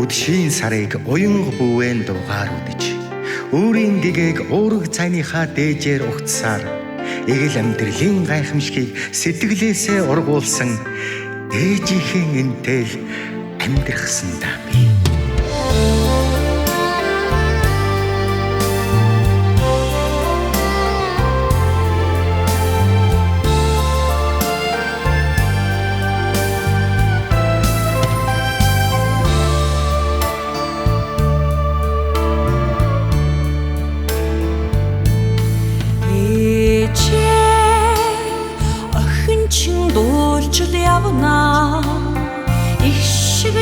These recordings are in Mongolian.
Үдшийн сарыг уянга бүвэн дугаар үдэж өөрийн гэгээг уурэг цайныхаа дээжээр угтсаар эгэл амьдралын гайхамшигыг сэтгэлээсээ ургуулсан ээжийнхэн энтэл амьдрахсан даа би.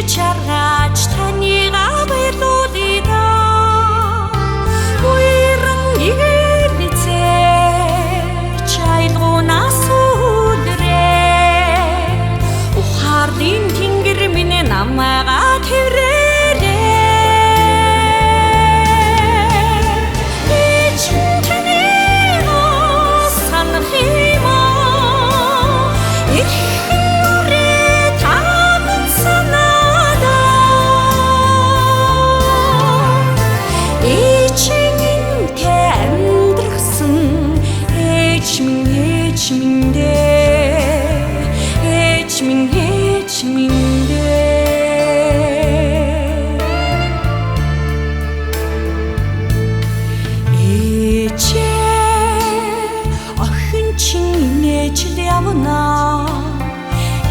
Чаргаач таньгаа баярлуулъя. Буйран игэлцээ чайлгунаас үдрээ. Ухаарлын тэнгэр минь намайгаа тэврээрээ. Эчин таньгаа санах юм аа.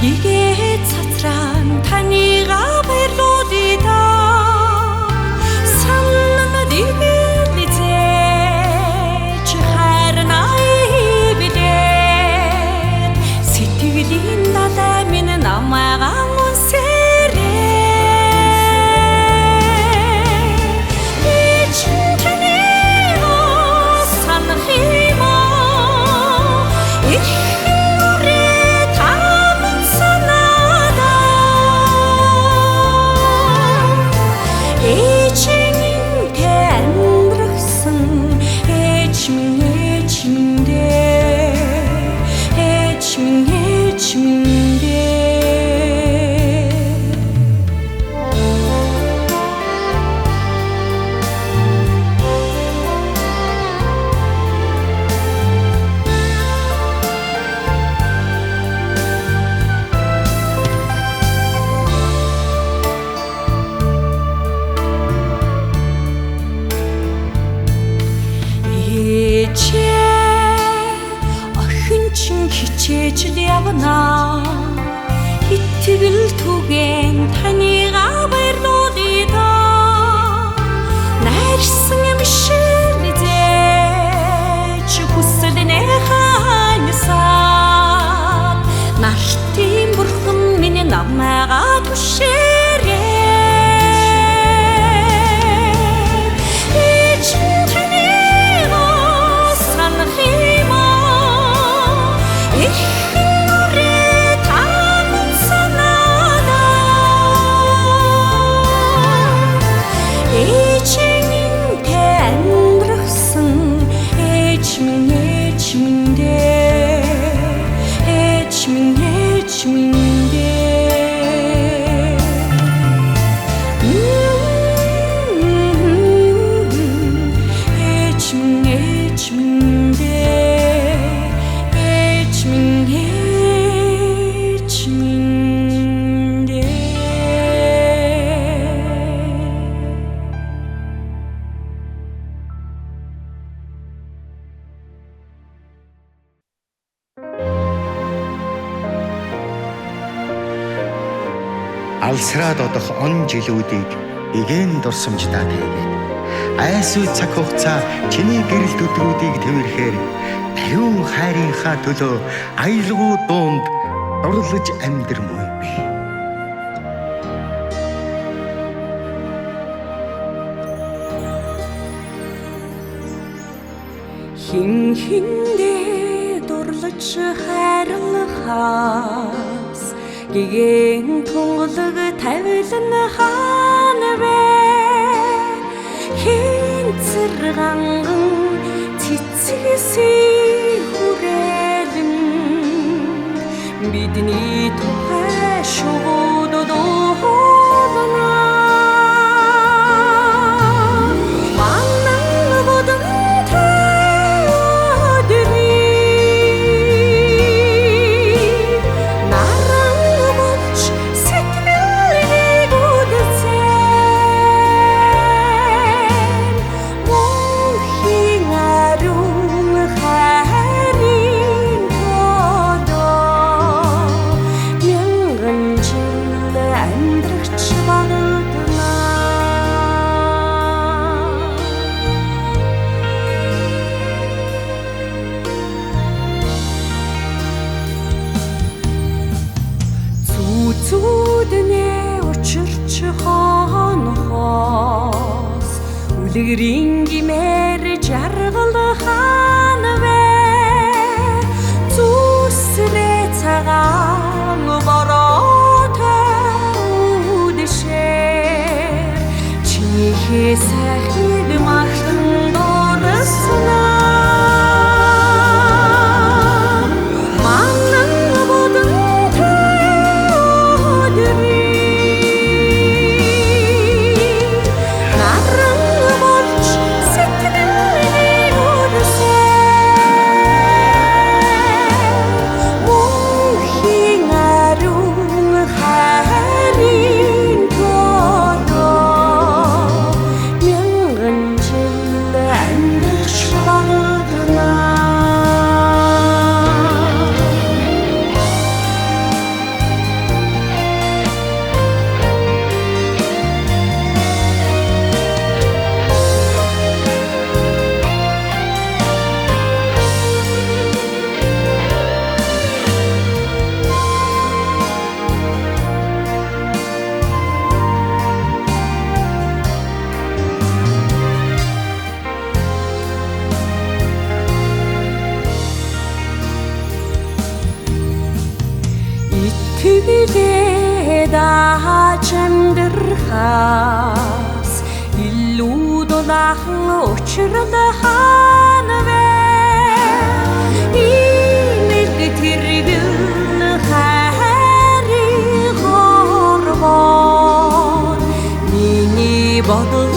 이게 цацран таньгаа баярлуулъя. Саннад игэлцээж хайрнаа ивэлээд сэтгэлийн далай минь намайгаа хичээж явна. Итгэл түгээн таньгаа баярлуулъя. Найрсан юм шилжээж хүсэлнээ ханасаад нартын бурхан минь намайгаа түшээрээ. Алсраад одох он жилүүдийг эгээн дурсамжтай тэгээд Айсгүй цаг хугацаа чиний гэрэлт өдрүүдийг тэмэрхээр ариун хайрынхаа төлөө аялагуу дуунд дурлаж амьдрмүй би. Хин хиндээ дурлаж хайрлахаас гэгэн тунгалаг тавилна хаана вэ? Хин цэрганган цэцгэсий хүрээлэн бидний тухай шууд дуулна. Зүуднээ учирч хонохоос үлгэрийн гимээр жаргал хаана вэ? Зүсрээ цагаан бороотой үдэшээр чихээ сайхныг махан дурснаа. Төвлөө дааж амьдрахаас илүү дулаахан учрал хаана вэ? Имэлг тэргэл хайрын хорвоо миний бодол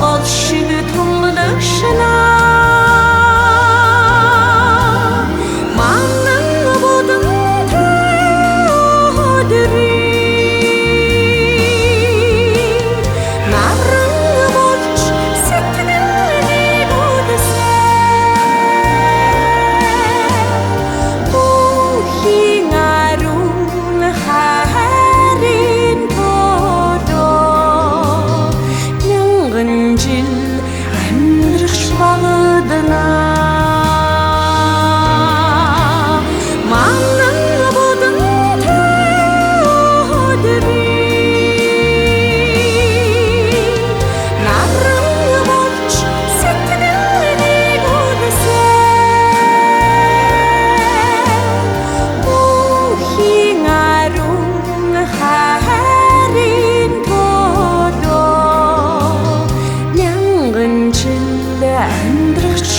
гол шиг тунлагшнаа. Амьдрахч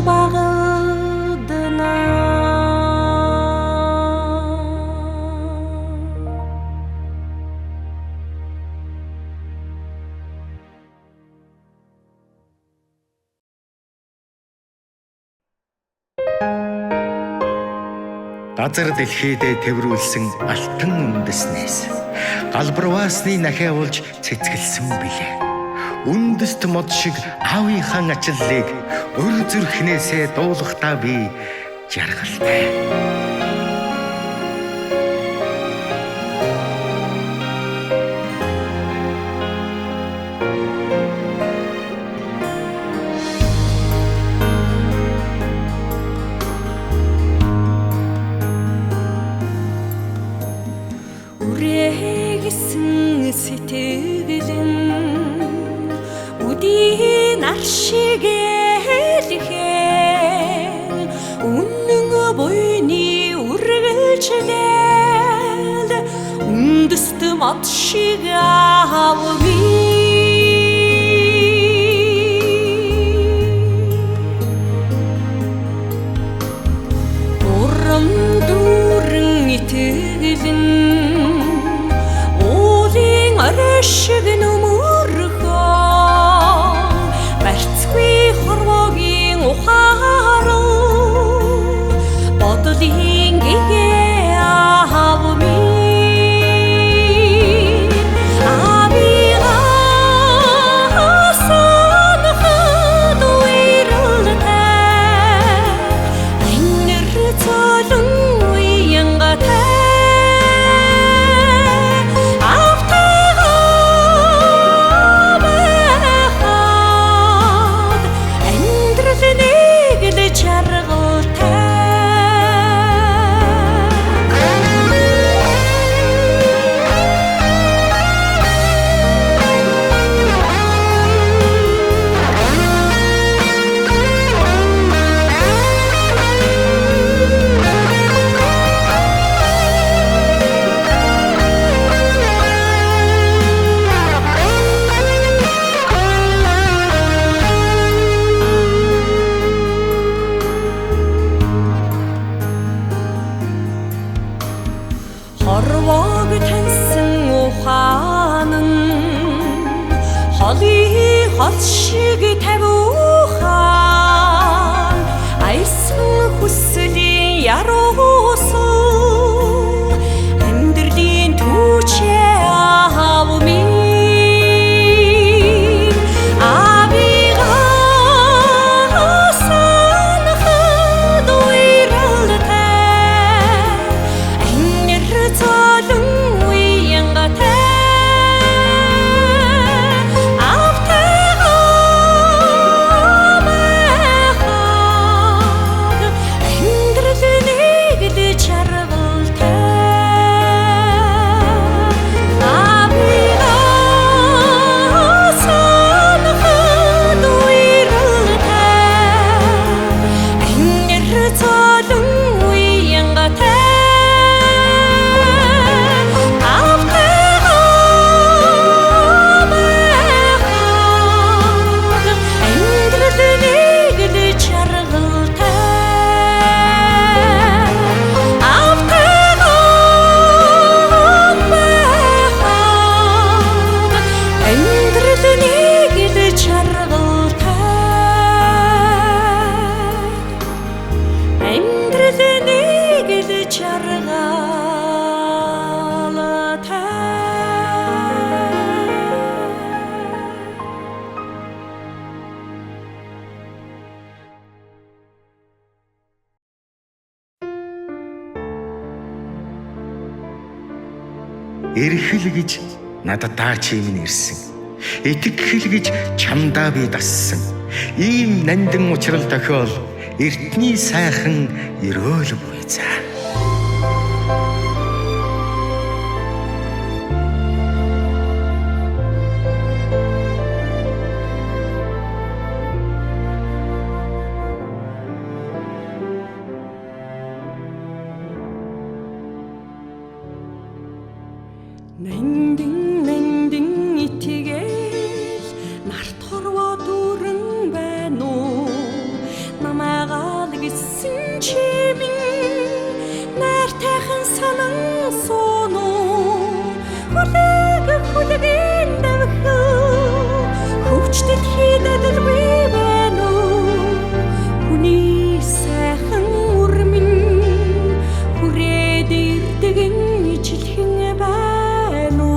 багадна. Газар дэлхийдээ тэврүүлсэн алтан үндэснээс галбарваасны нахиа болж цэцгэлсэн билээ. үндэст мод шиг аавынхаа ачлалыг өр зүрхнээсээ дуулахдаа би жаргалтай. сэтгэлэн үдийн аршигэлхэн үнэн буйны үргэлжлэл үндэст мод шиг авми урам дүүрэн итгэлэн шиг нүмөрхөн барцгүй хорвогийн ухааран бодлын гэгээ авми авигаасан хад уйралтай ангэр цолон уянгатай хорвог таньсан ухаанан холын хол шиг тавиухан айсан хүслийн яруусан амьдралын түүчээ авми Эрхэл гэж нададаа чимэн ирсэн. Итгэхэл гэж чамдаа би дассан. Ийм нандин учрал тохиол эртний сайхан өрөөл буй цаа. Нандин итгэл нарт хорвоо дүүрэн байна уу намайгаа л гэсэн чимэн нартайхан санан суун уу хүлэгэн давхаа хөвчтөд хийдэлгүй байна уу хүний сайхан урмын хүрээд ирдэгэн ижилхэн байна.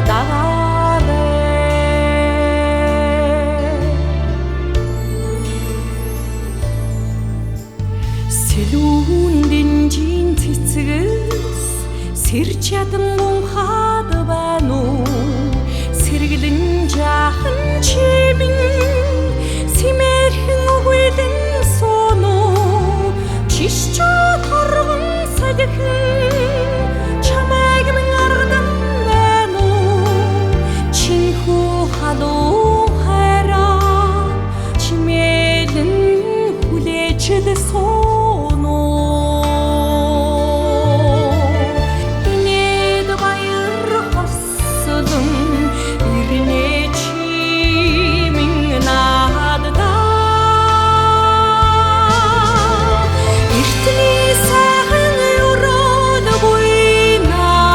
дагаре Сэлүүндэн жин цэцгээс сэрч ядан унхаад байна уу сэргэлэн жаахан чимэн симэрхэн үгэлэн соно чишчо торгон салхин чамайг минь ардан байна уу чинхүү халуу хайраа чимээлэн хүлээчэд соно инээд баяр хослон ирнэ чимэн нааддаа эртний сайхан өрөөд буйнаар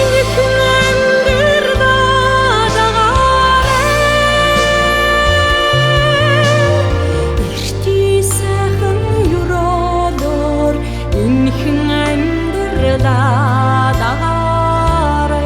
инхэн амьдрал дагаре эртний сайхан өрөөлөөр инхэн амьдрал дагаре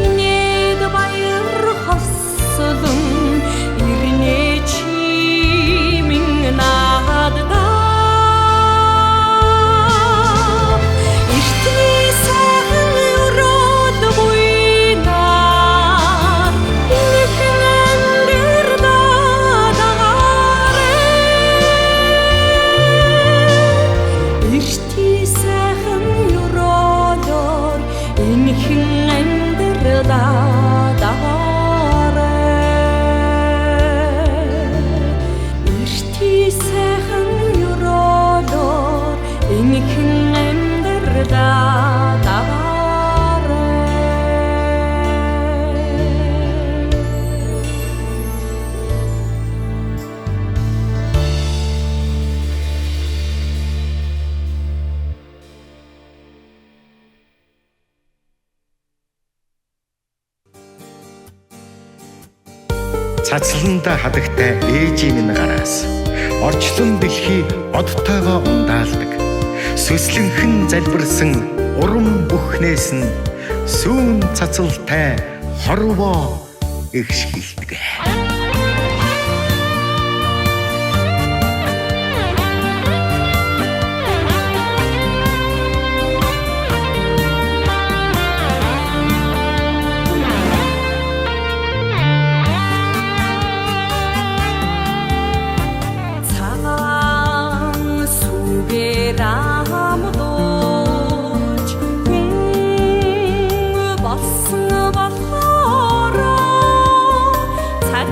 инээд баяр хослон ирнэ чимэн нааддаа эртний сайхан өрөөд буйнаар инхэн амьдрал дагаре эртний сайхан өрөөлөөр инхэн амьдрал дагаре эртний сайхан өрөөлөөр инхэн амьдрал дагаре Цацланда хадагтай ээжийн минь гараас орчлон дэлхий одтойгоо ундаалдаг. Сүслэнхэн залбирсан урам бүхнээс нь сүүн цацалтай хорвоо ихшгэлдэг. цагаан сүгээр амдууч хүн болсон болохоор цаг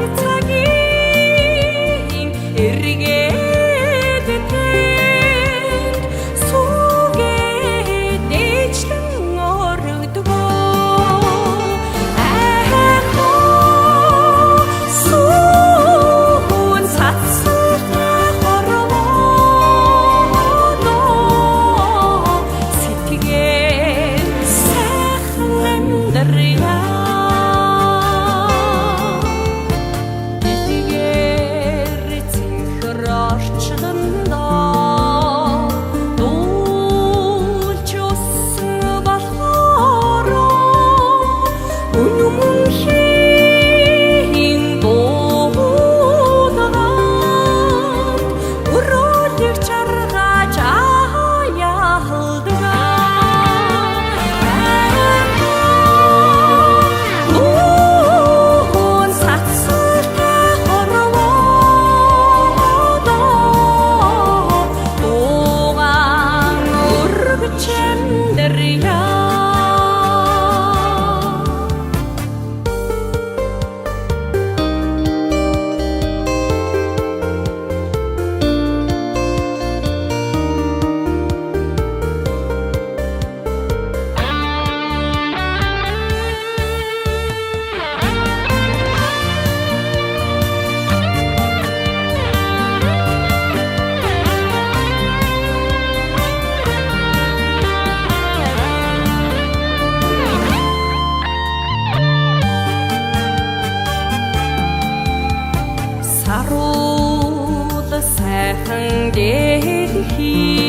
дэлхий